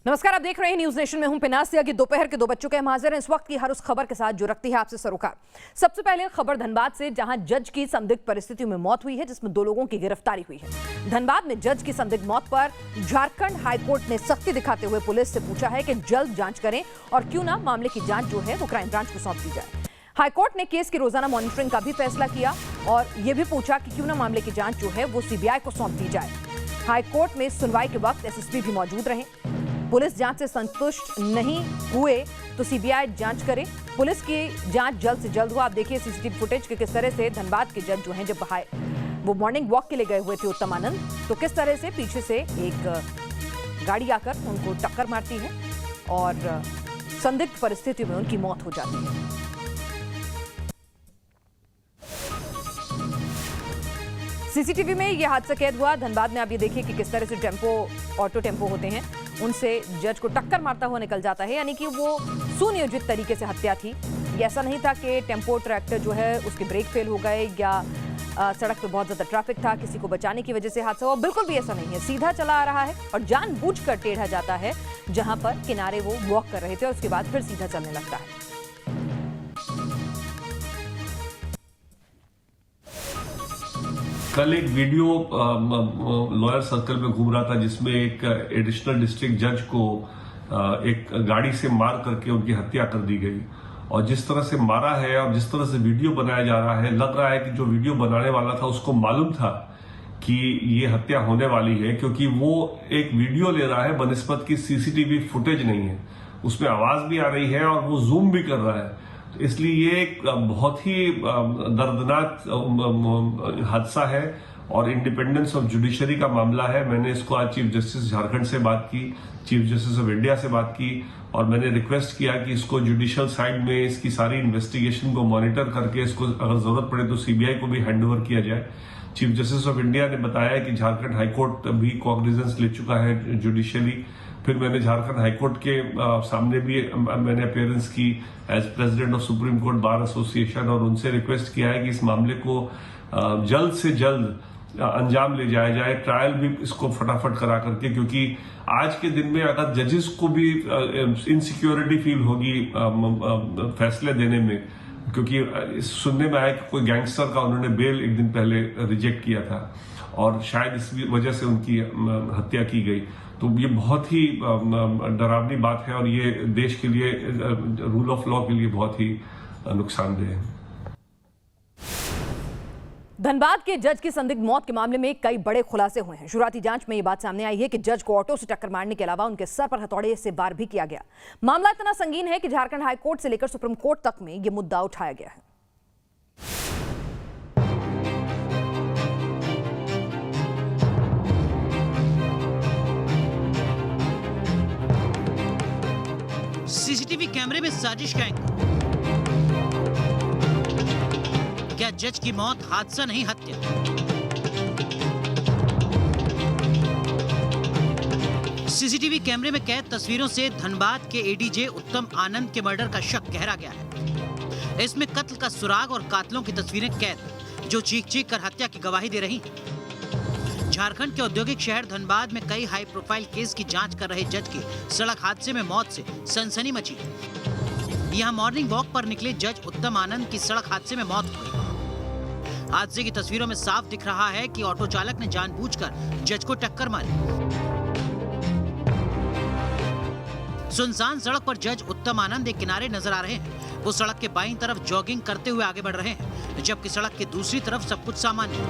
नमस्कार, आप देख रहे हैं न्यूज नेशन में हूं पिनासिया की दोपहर के 2 बज चुके हैं। हाजिर हैं इस वक्त की हर उस खबर के साथ जो रखती है आपसे सरोकार। सबसे पहले खबर धनबाद से, जहां जज की संदिग्ध परिस्थितियों में मौत हुई है, जिसमें 2 लोगों की गिरफ्तारी हुई है। धनबाद में जज की संदिग्ध मौत पर झारखंड हाईकोर्ट ने सख्ती दिखाते हुए पुलिस से पूछा है कि जल्द जांच करें और क्यों ना मामले की जांच जो है वो क्राइम ब्रांच को सौंप दी जाए। हाईकोर्ट ने केस की रोजाना मॉनिटरिंग का भी फैसला किया और यह भी पूछा कि क्यों ना मामले की जांच जो है वो सीबीआई को सौंप दी जाए। हाईकोर्ट में सुनवाई के वक्त एसएसपी भी मौजूद रहे। पुलिस जांच से संतुष्ट नहीं हुए तो सीबीआई जांच करे। पुलिस की जांच जल्द से जल्द हो। आप देखिए सीसीटीवी फुटेज के किस तरह से धनबाद के जज जो हैं, जब वो मॉर्निंग वॉक के लिए गए हुए थे उत्तम आनंद, तो किस तरह से पीछे से एक गाड़ी आकर उनको टक्कर मारती है और संदिग्ध परिस्थिति में उनकी मौत हो जाती है। सीसीटीवी में यह हादसा कैद हुआ धनबाद में। आप ये देखिए कि किस तरह से ऑटो टेम्पो होते हैं, उनसे जज को टक्कर मारता हुआ निकल जाता है। यानी कि वो सुनियोजित तरीके से हत्या थी। ऐसा नहीं था कि टेम्पो ट्रैक्टर जो है उसके ब्रेक फेल हो गए या सड़क पे बहुत ज्यादा ट्रैफिक था, किसी को बचाने की वजह से हादसा हुआ। बिल्कुल भी ऐसा नहीं है। सीधा चला आ रहा है और जानबूझकर टेढ़ा जाता है। जहां पर किनारे वो वॉक कर रहे थे और उसके बाद फिर सीधा चलने लगता है। कल एक वीडियो लॉयर सर्कल में घूम रहा था जिसमें एक एडिशनल डिस्ट्रिक्ट जज को एक गाड़ी से मार करके उनकी हत्या कर दी गई। और जिस तरह से मारा है और जिस तरह से वीडियो बनाया जा रहा है, लग रहा है कि जो वीडियो बनाने वाला था उसको मालूम था कि ये हत्या होने वाली है, क्योंकि वो एक वीडियो ले रहा है बनिस्बत की सीसीटीवी फुटेज नहीं है। उसमें आवाज भी आ रही है और वो जूम भी कर रहा है। इसलिए ये एक बहुत ही दर्दनाक हादसा है और इंडिपेंडेंस ऑफ जुडिशरी का मामला है। मैंने इसको आज चीफ जस्टिस झारखंड से बात की, चीफ जस्टिस ऑफ इंडिया से बात की और मैंने रिक्वेस्ट किया कि इसको जुडिशियल साइड में इसकी सारी इन्वेस्टिगेशन को मॉनिटर करके इसको अगर जरूरत पड़े तो सीबीआई को भी हैंडओवर किया जाए। चीफ जस्टिस ऑफ इंडिया ने बताया कि झारखंड हाईकोर्ट भी कॉग्निजेंस ले चुका है जुडिशियली। फिर मैंने झारखंड हाईकोर्ट के सामने भी मैंने अपीयरेंस की as president of Supreme Court Bar Association और उनसे रिक्वेस्ट किया है कि इस मामले को जल्द से जल्द अंजाम ले जाया जाए, ट्रायल भी इसको फटाफट करा करके, क्योंकि आज के दिन में अगर जजेस को भी इनसिक्योरिटी फील होगी फैसले देने में, क्योंकि सुनने में आया कि कोई गैंगस्टर का उन्होंने बेल एक दिन पहले रिजेक्ट किया था और शायद इस वजह से उनकी हत्या की गई। तो ये बहुत ही डरावनी बात है और ये देश के लिए, रूल ऑफ लॉ के लिए बहुत ही नुकसानदेह है। धनबाद के जज की संदिग्ध मौत के मामले में कई बड़े खुलासे हुए हैं। शुरुआती जांच में ये बात सामने आई है कि जज को ऑटो से टक्कर मारने के अलावा उनके सर पर हथौड़े से वार भी किया गया। मामला इतना संगीन है कि झारखंड हाईकोर्ट से लेकर सुप्रीम कोर्ट तक में यह मुद्दा उठाया गया है। सीसीटीवी कैमरे में साजिश का एंगल। क्या जज की मौत हादसा नहीं हत्या? सीसीटीवी कैमरे में कैद तस्वीरों से धनबाद के एडीजे उत्तम आनंद के मर्डर का शक गहरा गया है। इसमें कत्ल का सुराग और कातिलों की तस्वीरें कैद जो चीख चीख कर हत्या की गवाही दे रही हैं। झारखंड के औद्योगिक शहर धनबाद में कई हाई प्रोफाइल केस की जांच कर रहे जज की सड़क हादसे में मौत से सनसनी मची है। यहां मॉर्निंग वॉक पर निकले जज उत्तम आनंद की सड़क हादसे में मौत हो गई। हादसे की तस्वीरों में साफ दिख रहा है कि ऑटो चालक ने जानबूझकर जज को टक्कर मारी। सुनसान सड़क पर जज उत्तम आनंद एक किनारे नजर आ रहे हैं। वो सड़क के बाईं तरफ जॉगिंग करते हुए आगे बढ़ रहे हैं, जबकि सड़क के दूसरी तरफ सब कुछ सामान्य है।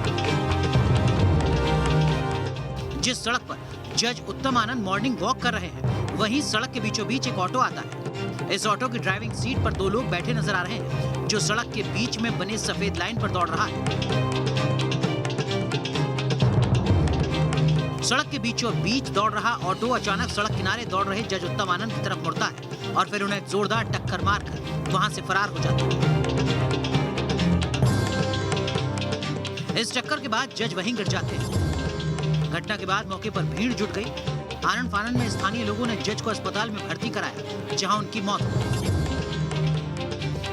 जिस सड़क पर जज उत्तम आनंद मॉर्निंग वॉक कर रहे हैं, वहीं सड़क के बीचों बीच एक ऑटो आता है। इस ऑटो की ड्राइविंग सीट पर 2 लोग बैठे नजर आ रहे हैं, जो सड़क के बीच में बने सफेद लाइन पर दौड़ रहा है। सड़क के बीचों बीच दौड़ रहा ऑटो अचानक सड़क किनारे दौड़ रहे जज उत्तम आनंद की तरफ मुड़ता है और फिर उन्हें जोरदार टक्कर मारकर वहां से फरार हो जाता है। इस टक्कर के बाद जज वहीं गिर जाते हैं। घटना के बाद मौके पर भीड़ जुट गई। आनंद फानंद में स्थानीय लोगों ने जज को अस्पताल में भर्ती कराया, जहां उनकी मौत हो गई।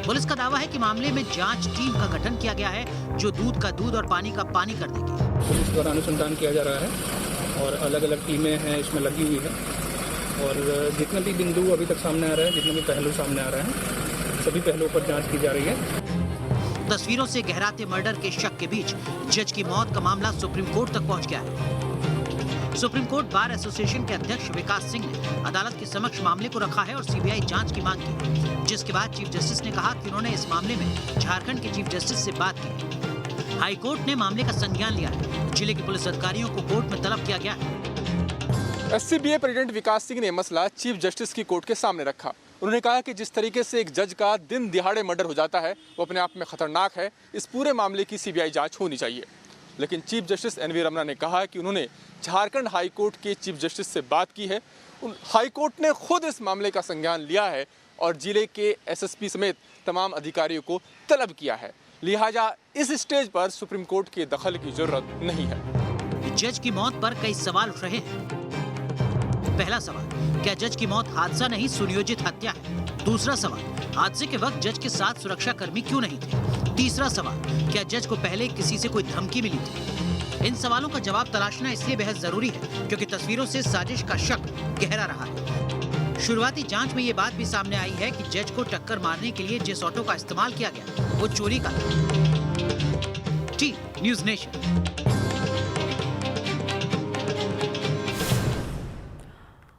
पुलिस का दावा है कि मामले में जांच टीम का गठन किया गया है, जो दूध का दूध और पानी का पानी कर देगी। पुलिस द्वारा अनुसंधान किया जा रहा है और अलग अलग टीमें हैं इसमें लगी हुई है और जितने भी बिंदु अभी तक सामने आ रहे हैं, जितने भी पहलू सामने आ रहे हैं, सभी पहलुओं पर जांच की जा रही है। तस्वीरों से गहराते मर्डर के शक के बीच जज की मौत का मामला सुप्रीम कोर्ट तक पहुंच गया है। सुप्रीम कोर्ट बार एसोसिएशन के अध्यक्ष विकास सिंह ने अदालत के समक्ष मामले को रखा है और सीबीआई जांच की मांग की, जिसके बाद चीफ जस्टिस ने कहा कि उन्होंने इस मामले में झारखंड के चीफ जस्टिस से बात की। हाई कोर्ट ने मामले का संज्ञान लिया है। जिले के पुलिस अधिकारियों को कोर्ट में तलब किया गया है। एससीबीए प्रेसिडेंट विकास सिंह ने मसला चीफ जस्टिस की कोर्ट के सामने रखा। उन्होंने कहा कि जिस तरीके से एक जज का दिन दिहाड़े मर्डर हो जाता है वो अपने आप में खतरनाक है। इस पूरे मामले की सीबीआई जांच होनी चाहिए। लेकिन चीफ जस्टिस एनवी रमना ने कहा कि उन्होंने झारखंड हाई कोर्ट के चीफ जस्टिस से बात की है। हाई कोर्ट ने खुद इस मामले का संज्ञान लिया है और जिले के एसएसपी समेत तमाम अधिकारियों को तलब किया है। लिहाजा इस स्टेज पर सुप्रीम कोर्ट के दखल की जरूरत नहीं है। जज की मौत पर कई सवाल उठ रहे हैं। पहला सवाल, क्या जज की मौत हादसा नहीं सुनियोजित हत्या है? दूसरा सवाल, हादसे के वक्त जज के साथ सुरक्षा कर्मी क्यों नहीं थे? तीसरा सवाल, क्या जज को पहले किसी से कोई धमकी मिली थी? इन सवालों का जवाब तलाशना इसलिए बेहद जरूरी है क्योंकि तस्वीरों से साजिश का शक गहरा रहा है। शुरुआती जांच में ये बात भी सामने आई है कि जज को टक्कर मारने के लिए जिस ऑटो का इस्तेमाल किया गया वो चोरी का था। T news nation.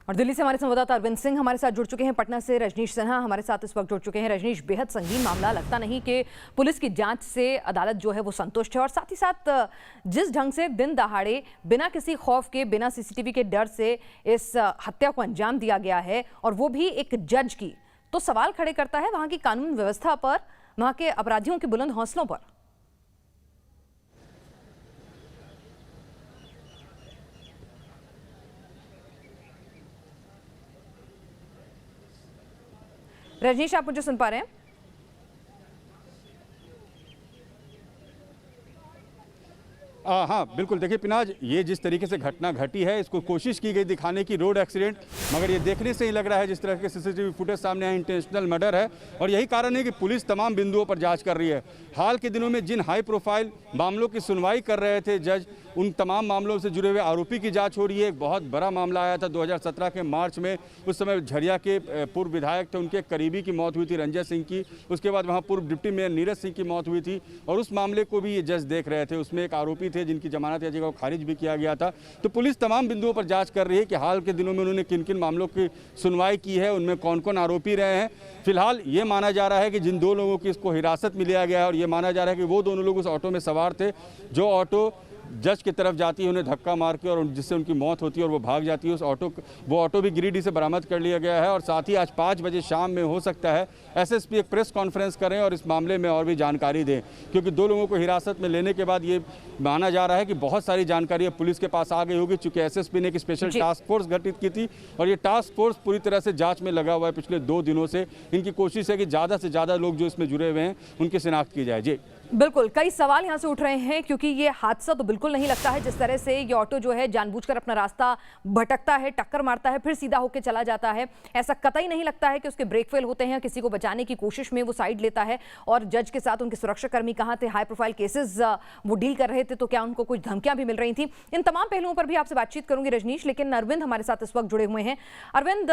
और दिल्ली से हमारे संवाददाता अरविंद सिंह हमारे साथ जुड़ चुके हैं। पटना से रजनीश सिन्हा हमारे साथ इस वक्त जुड़ चुके हैं। रजनीश, बेहद संगीन मामला, लगता नहीं कि पुलिस की जांच से अदालत जो है वो संतुष्ट है और साथ ही साथ जिस ढंग से दिन दहाड़े बिना किसी खौफ के, बिना सीसीटीवी के डर से इस हत्या को अंजाम दिया गया है और वो भी एक जज की, तो सवाल खड़े करता है वहां की कानून व्यवस्था पर, वहां के अपराधियों के बुलंद हौसलों पर। रजनीश, आप मुझे सुन पा रहे हैं? हाँ बिल्कुल। देखिए पिनाज, ये जिस तरीके से घटना घटी है इसको कोशिश की गई दिखाने की रोड एक्सीडेंट, मगर ये देखने से ही लग रहा है जिस तरह के सीसीटीवी फुटेज सामने आए इंटेंशनल मर्डर है। और यही कारण है कि पुलिस तमाम बिंदुओं पर जांच कर रही है। हाल के दिनों में जिन हाई प्रोफाइल मामलों की सुनवाई कर रहे थे जज, उन तमाम मामलों से जुड़े हुए आरोपी की जांच हो रही है। एक बहुत बड़ा मामला आया था 2017 के मार्च में, उस समय झरिया के पूर्व विधायक थे, उनके करीबी की मौत हुई थी, रंजय सिंह की। उसके बाद वहाँ पूर्व डिप्टी मेयर नीरज सिंह की मौत हुई थी और उस मामले को भी ये जज देख रहे थे। उसमें एक आरोपी थे जिनकी जमानत याचिका को खारिज भी किया गया था। तो पुलिस तमाम बिंदुओं पर जाँच कर रही है कि हाल के दिनों में उन्होंने किन किन मामलों की सुनवाई की है, उनमें कौन कौन आरोपी रहे हैं। फिलहाल ये माना जा रहा है कि जिन दो लोगों की इसको हिरासत में लिया गया है और ये माना जा रहा है कि वो दोनों लोग उस ऑटो में सवार थे जो ऑटो जज की तरफ जाती है, उन्हें धक्का मार के और जिससे उनकी मौत होती है और वो भाग जाती है। वो ऑटो भी गिरिडीह से बरामद कर लिया गया है और साथ ही आज 5 बजे शाम में हो सकता है एसएसपी एक प्रेस कॉन्फ्रेंस करें और इस मामले में और भी जानकारी दें, क्योंकि दो लोगों को हिरासत में लेने के बाद ये माना जा रहा है कि बहुत सारी जानकारी पुलिस के पास आ गई होगी, चूंकि एसएसपी ने एक स्पेशल टास्क फोर्स गठित की थी और ये टास्क फोर्स पूरी तरह से जाँच में लगा हुआ है पिछले 2 दिनों से। इनकी कोशिश है कि ज़्यादा से ज़्यादा लोग जो इसमें जुड़े हुए हैं उनकी शिनाख्त की जाए। जी बिल्कुल, कई सवाल यहाँ से उठ रहे हैं क्योंकि ये हादसा तो बिल्कुल नहीं लगता है जिस तरह से ये ऑटो जो है जानबूझकर अपना रास्ता भटकता है, टक्कर मारता है, फिर सीधा होकर चला जाता है। ऐसा कतई नहीं लगता है कि उसके ब्रेक फेल होते हैं, किसी को बचाने की कोशिश में वो साइड लेता है। और जज के साथ उनके सुरक्षा कर्मी कहाँ थे, हाई प्रोफाइल केसेस वो डील कर रहे थे, तो क्या उनको कुछ धमकियां भी मिल रही थी? इन तमाम पहलुओं पर भी आपसे बातचीत करूंगी रजनीश, लेकिन अरविंद हमारे साथ इस वक्त जुड़े हुए हैं। अरविंद,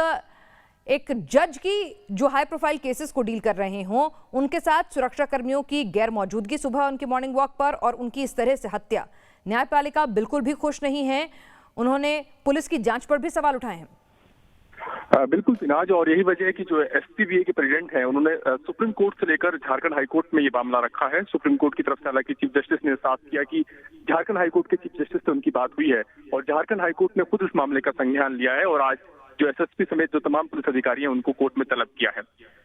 एक जज की जो हाई प्रोफाइल केसेस को डील कर रहे हों, उनके साथ सुरक्षा कर्मियों की गैर मौजूदगी सुबह उनके मॉर्निंग वॉक पर और उनकी इस तरह से हत्या, न्यायपालिका बिल्कुल भी खुश नहीं है। उन्होंने पुलिस की जांच पर भी सवाल उठाए हैं। बिल्कुल पिनाज, और यही वजह है कि जो एससीबीए के प्रेसिडेंट हैं उन्होंने सुप्रीम कोर्ट से लेकर झारखंड हाई कोर्ट में ये मामला रखा है। सुप्रीम कोर्ट की तरफ से हालांकि चीफ जस्टिस ने साफ किया कि झारखंड हाई कोर्ट के चीफ जस्टिस से उनकी बात हुई है और झारखंड हाई कोर्ट ने खुद इस मामले का संज्ञान लिया है और आज जो एसएसपी समेत जो तमाम पुलिस अधिकारी हैं उनको कोर्ट में तलब किया है।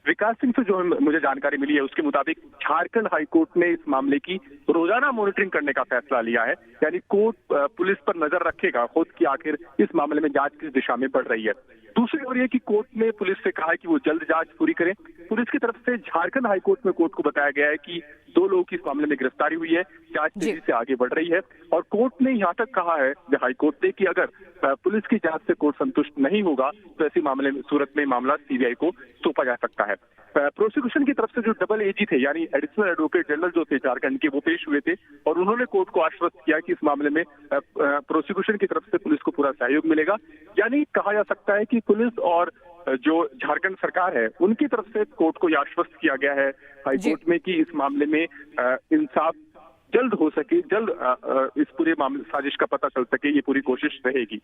विकास सिंह से जो मुझे जानकारी मिली है उसके मुताबिक झारखंड हाई कोर्ट ने इस मामले की रोजाना मॉनिटरिंग करने का फैसला लिया है, यानी कोर्ट पुलिस पर नजर रखेगा खुद की आखिर इस मामले में जांच किस दिशा में बढ़ रही है। दूसरी ओर यह कि कोर्ट ने पुलिस से कहा है कि वो जल्द जांच पूरी करे। पुलिस की तरफ से झारखंड हाई कोर्ट में कोर्ट को बताया गया है कि 2 लोगों की इस मामले में गिरफ्तारी हुई है, जांच तेजी से आगे बढ़ रही है और कोर्ट ने यहाँ तक कहा है हाई कोर्ट ने कि अगर पुलिस की जांच से कोर्ट संतुष्ट नहीं होगा होगा तो ऐसे मामले में सूरत में मामला सीबीआई को सौंपा जा सकता है। प्रोसिक्यूशन की तरफ से जो डबल एजी थे यानी एडिशनल एडवोकेट जनरल जो थे झारखंड के, वो पेश हुए थे और उन्होंने कोर्ट को आश्वस्त किया कि इस मामले में प्रोसिक्यूशन की तरफ से पुलिस को पूरा सहयोग मिलेगा। यानी कहा जा सकता है कि पुलिस और जो झारखंड सरकार है उनकी तरफ से कोर्ट को यह आश्वस्त किया गया है हाईकोर्ट में कि इस मामले में इंसाफ जल्द हो सके, जल्द इस पूरे मामले साजिश का पता चल सके, ये पूरी कोशिश रहेगी।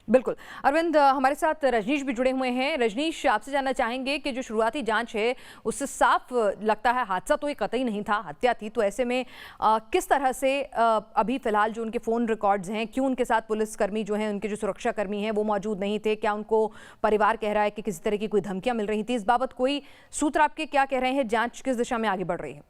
बिल्कुल। अरविंद, हमारे साथ रजनीश भी जुड़े हुए हैं। रजनीश, आपसे जानना चाहेंगे कि जो शुरुआती जांच है उससे साफ लगता है हादसा तो ये कतई नहीं था, हत्या थी। तो ऐसे में किस तरह से अभी फिलहाल जो उनके फ़ोन रिकॉर्ड्स हैं, क्यों उनके साथ पुलिसकर्मी जो हैं, उनके जो सुरक्षा कर्मी हैं वो मौजूद नहीं थे? क्या उनको परिवार कह रहा है कि किसी तरह की कोई धमकियां मिल रही थी? इस बाबत कोई सूत्र आपके क्या कह रहे हैं? जाँच किस दिशा में आगे बढ़ रही है?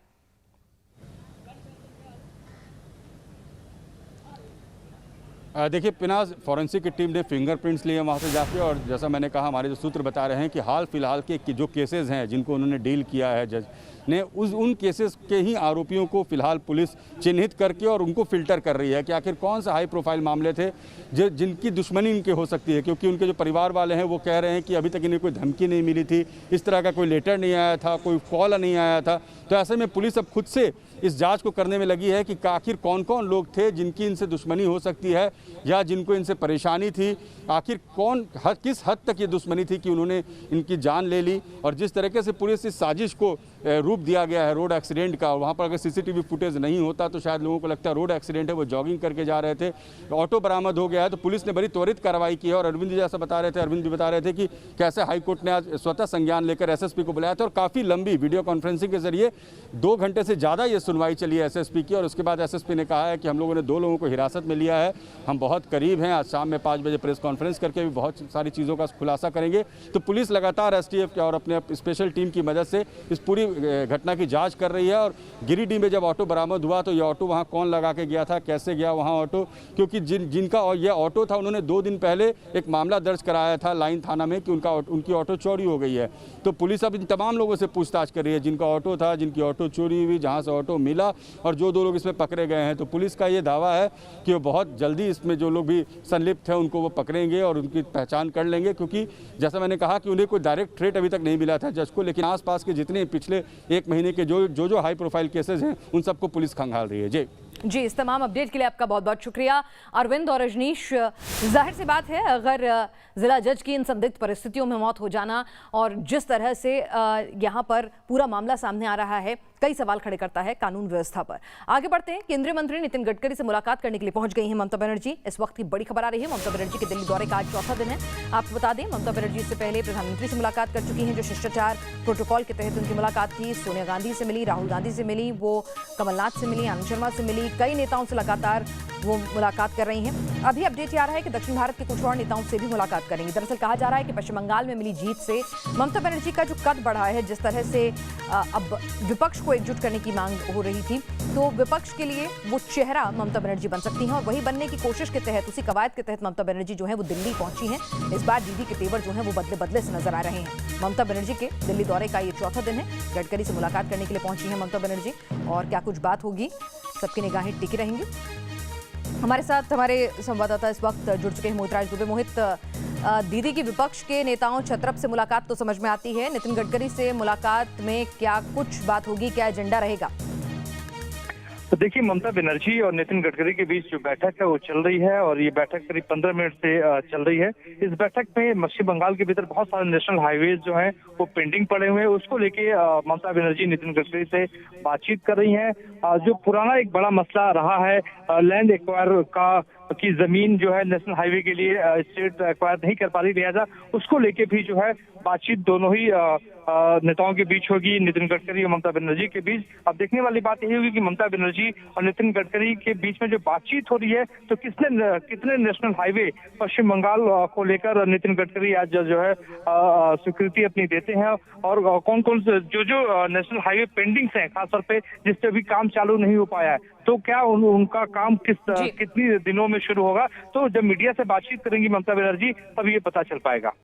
देखिए पिनाज, फॉरेंसिक की टीम ने फिंगरप्रिंट्स लिए वहाँ से जाके, और जैसा मैंने कहा हमारे जो सूत्र बता रहे हैं कि हाल फिलहाल के जो केसेस हैं जिनको उन्होंने डील किया है जज ने, उन केसेस के ही आरोपियों को फिलहाल पुलिस चिन्हित करके और उनको फिल्टर कर रही है कि आखिर कौन सा हाई प्रोफाइल मामले थे जिनकी दुश्मनी इनके हो सकती है। क्योंकि उनके जो परिवार वाले हैं वो कह रहे हैं कि अभी तक इन्हें कोई धमकी नहीं मिली थी, इस तरह का कोई लेटर नहीं आया था, कोई कॉल नहीं आया था। तो ऐसे में पुलिस अब खुद से इस जांच को करने में लगी है कि आखिर कौन कौन लोग थे जिनकी इनसे दुश्मनी हो सकती है या जिनको इनसे परेशानी थी, आखिर किस हद तक ये दुश्मनी थी कि उन्होंने इनकी जान ले ली। और जिस तरीके से पुलिस इस साजिश को रूप दिया गया है रोड एक्सीडेंट का, वहाँ पर अगर सीसीटीवी फुटेज नहीं होता तो शायद लोगों को लगता है रोड एक्सीडेंट है, वो जॉगिंग करके जा रहे थे, ऑटो बरामद हो गया है। तो पुलिस ने बड़ी त्वरित कार्रवाई की है। और अरविंद जी जैसा बता रहे थे, अरविंद जी बता रहे थे कि कैसे हाईकोर्ट ने आज स्वतः संज्ञान लेकर एसएसपी को बुलाया था और काफ़ी लंबी वीडियो कॉन्फ्रेंसिंग के जरिए 2 घंटे से ज़्यादा ये सुनवाई चली है एसएसपी की। और उसके बाद एसएसपी ने कहा है कि हम लोगों ने 2 लोगों को हिरासत में लिया है, हम बहुत करीब हैं, आज शाम में 5 बजे प्रेस कॉन्फ्रेंस करके भी बहुत सारी चीज़ों का खुलासा करेंगे। तो पुलिस लगातार एसटीएफ के और अपने स्पेशल टीम की मदद से इस पूरी घटना की जांच कर रही है। और गिरिडीह में जब ऑटो बरामद हुआ तो ये ऑटो वहाँ कौन लगा के गया था, कैसे गया वहाँ ऑटो, क्योंकि जिनका ये ऑटो था उन्होंने 2 दिन पहले एक मामला दर्ज कराया था लाइन थाना में कि उनकी ऑटो चोरी हो गई है। तो पुलिस अब इन तमाम लोगों से पूछताछ कर रही है जिनका ऑटो था, जिनकी ऑटो चोरी हुई, जहाँ से ऑटो मिला, और जो 2 लोग इसमें पकड़े गए हैं। तो पुलिस का ये दावा है कि वो बहुत जल्दी इसमें जो लोग भी संलिप्त हैं उनको वो पकड़ेंगे और उनकी पहचान कर लेंगे। क्योंकि जैसा मैंने कहा कि उन्हें कोई डायरेक्ट थ्रेट अभी तक नहीं मिला था जज को, लेकिन आसपास के जितने पिछले 1 महीने के जो हाई प्रोफाइल केसेस हैं उन सबको पुलिस खंगाल रही है। जी, इस तमाम अपडेट के लिए आपका बहुत बहुत शुक्रिया अरविंद और रजनीश। जाहिर सी बात है, अगर जिला जज की इन संदिग्ध परिस्थितियों में मौत हो जाना और जिस तरह से यहाँ पर पूरा मामला सामने आ रहा है, कई सवाल खड़े करता है कानून व्यवस्था पर। आगे बढ़ते हैं। केंद्रीय मंत्री नितिन गडकरी से मुलाकात करने के लिए पहुंच गई हैं ममता बनर्जी। इस वक्त की बड़ी खबर आ रही है, ममता बनर्जी के दिल्ली दौरे का आज 4था दिन है। आपको बता दें, ममता बनर्जी इससे पहले प्रधानमंत्री से मुलाकात कर चुकी हैं, जो शिष्टाचार प्रोटोकॉल के तहत उनकी मुलाकात थी। सोनिया गांधी से मिली, राहुल गांधी से मिली, वो कमलनाथ से मिली, आनंद शर्मा से मिली, कई नेताओं से लगातार वो मुलाकात कर रही हैं। अभी अपडेट आ रहा है कि दक्षिण भारत के कुछ और नेताओं से भी मुलाकात करेंगी। दरअसल कहा जा रहा है कि पश्चिम बंगाल में मिली जीत से ममता बनर्जी का जो कद बढ़ा है, जिस तरह से अब विपक्ष को एकजुट करने की मांग हो रही थी, तो विपक्ष के लिए वो चेहरा ममता बनर्जी बन सकती हैं। और वही बनने की कोशिश के तहत, उसी कवायद के तहत ममता बनर्जी जो है वो दिल्ली पहुंची हैं। इस बार दीदी के तेवर जो है वो बदले बदले से नजर आ रहे हैं। ममता बनर्जी के दिल्ली दौरे का ये 4था दिन है। गडकरी से मुलाकात करने के लिए पहुंची हैं ममता बनर्जी, और क्या कुछ बात होगी, सबकी निगाहें टिकी रहेंगी। हमारे साथ हमारे संवाददाता इस वक्त जुड़ चुके हैं मोहितराज दुबे। मोहित, दीदी की विपक्ष के नेताओं छत्रप से मुलाकात तो समझ में आती है, नितिन गडकरी से मुलाकात में क्या कुछ बात होगी, क्या एजेंडा रहेगा? तो देखिए, ममता बनर्जी और नितिन गडकरी के बीच जो बैठक है वो चल रही है और ये बैठक करीब 15 मिनट से चल रही है। इस बैठक में पश्चिम बंगाल के भीतर बहुत सारे नेशनल हाईवेज जो हैं वो पेंडिंग पड़े हुए हैं, उसको लेके ममता बनर्जी नितिन गडकरी से बातचीत कर रही हैं। जो पुराना एक बड़ा मसला रहा है लैंड एक्वायर की जमीन जो है नेशनल हाईवे के लिए स्टेट एक्वायर नहीं कर पा रही, लिहाजा उसको लेके भी जो है बातचीत दोनों ही नेताओं के बीच होगी, नितिन गडकरी और ममता बनर्जी के बीच। अब देखने वाली बात यही होगी कि ममता बनर्जी और नितिन गडकरी के बीच में जो बातचीत हो रही है, तो कितने नेशनल हाईवे पश्चिम बंगाल को लेकर नितिन गडकरी आज जो है स्वीकृति अपनी देते हैं, और कौन कौन से जो नेशनल हाईवे पेंडिंग्स हैं खासतौर पे जिस पे अभी काम चालू नहीं हो पाया है, तो क्या उनका काम कितनी दिनों में शुरू होगा। तो जब मीडिया से बातचीत करेंगी ममता बनर्जी तब ये पता चल पाएगा।